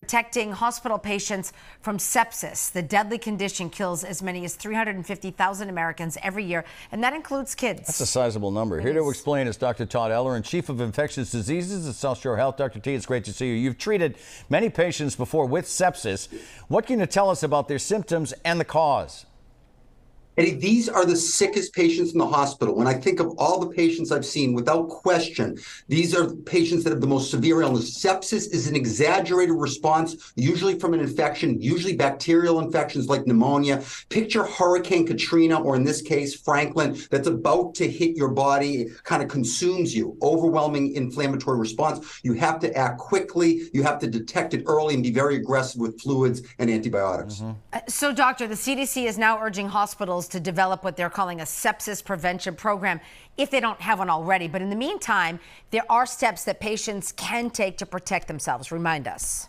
protecting hospital patients from sepsis. The deadly condition kills as many as 350,000 Americans every year, and that includes kids. That's a sizable number. Here to explain is Dr. Todd Ellerin, Chief of Infectious Diseases at South Shore Health. Dr. T, it's great to see you. You've treated many patients before with sepsis. What can you tell us about their symptoms and the cause? Eddie, these are the sickest patients in the hospital. When I think of all the patients I've seen, without question, these are patients that have the most severe illness. Sepsis is an exaggerated response, usually from an infection, usually bacterial infections like pneumonia. Picture Hurricane Katrina, or in this case, Franklin, that's about to hit your body. It kind of consumes you. Overwhelming inflammatory response. You have to act quickly. You have to detect it early and be very aggressive with fluids and antibiotics. So, doctor, the CDC is now urging hospitals to develop what they're calling a sepsis prevention program if they don't have one already. But in the meantime, there are steps that patients can take to protect themselves. Remind us.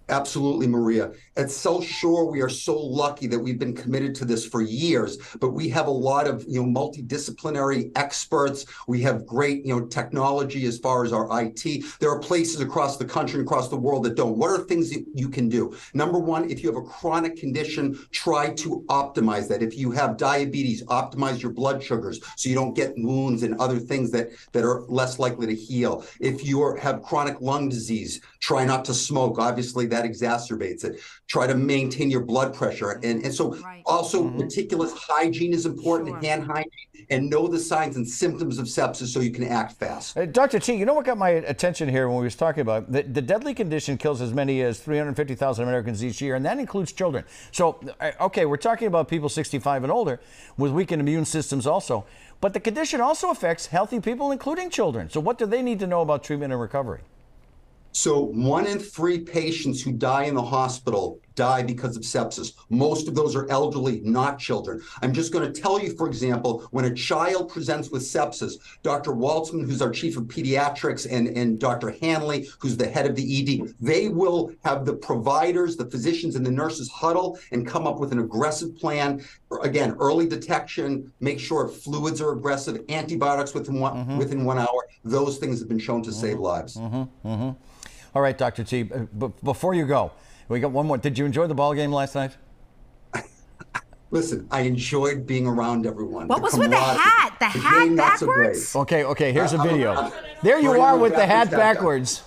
Absolutely, Maria. At South Shore, we are so lucky that we've been committed to this for years, but we have a lot of, multidisciplinary experts. We have great, technology as far as our IT. There are places across the country and across the world that don't. What are things that you can do? Number one, if you have a chronic condition, try to optimize that. If you have diabetes, optimize your blood sugars so you don't get wounds and other things that are less likely to heal. If you have chronic lung disease, try not to smoke. Obviously, that exacerbates it. Try to maintain your blood pressure. And so also meticulous hygiene is important, hand hygiene, and know the signs and symptoms of sepsis so you can act fast. Dr. T, you know what got my attention here when we was talking about the deadly condition kills as many as 350,000 Americans each year, and that includes children. So, okay, we're talking about people 65 and older with weakened immune systems also, but the condition also affects healthy people, including children. So what do they need to know about treatment and recovery? So 1 in 3 patients who die in the hospital die because of sepsis. Most of those are elderly, not children. I'm just going to tell you, for example, when a child presents with sepsis, Dr. Waltzman, who's our chief of pediatrics, and Dr. Hanley, who's the head of the ED, they will have the providers, the physicians, and the nurses huddle and come up with an aggressive plan. Again, early detection, make sure fluids are aggressive, antibiotics within 1 hour. Those things have been shown to save lives. All right, Dr. T, before you go, we got one more. Did you enjoy the ball game last night? Listen, I enjoyed being around everyone. What was with the hat? The hat backwards? So okay, here's a video. There you are with the hat backwards.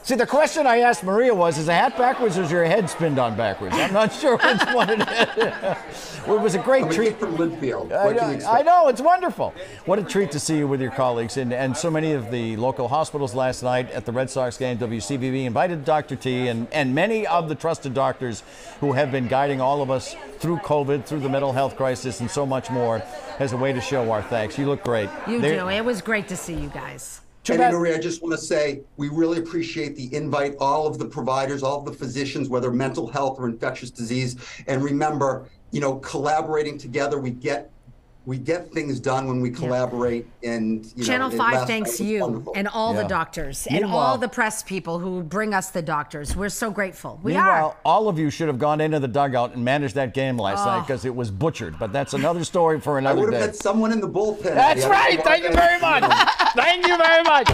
See, the question I asked Maria was, is the hat backwards or is your head spinned on backwards? I'm not sure which one it is. Well, it was a great treat. From Linfield. I know, it's wonderful. What a treat to see you with your colleagues. And so many of the local hospitals last night at the Red Sox game, WCVB invited Dr. T and many of the trusted doctors who have been guiding all of us through COVID, through the mental health crisis, and so much more as a way to show our thanks. You look great. You do. It was great to see you guys. Eddie, Maria, I just want to say we really appreciate the invite, all of the providers, all of the physicians, whether mental health or infectious disease. And remember, collaborating together, we get things done when we collaborate. And Channel 5 thanks you wonderful. And all the doctors and all the press people who bring us the doctors. We're so grateful. Meanwhile, all of you should have gone into the dugout and managed that game last night because it was butchered. But that's another story for another day. I would have had someone in the bullpen. That's right. Thank you very much. Thank you very much.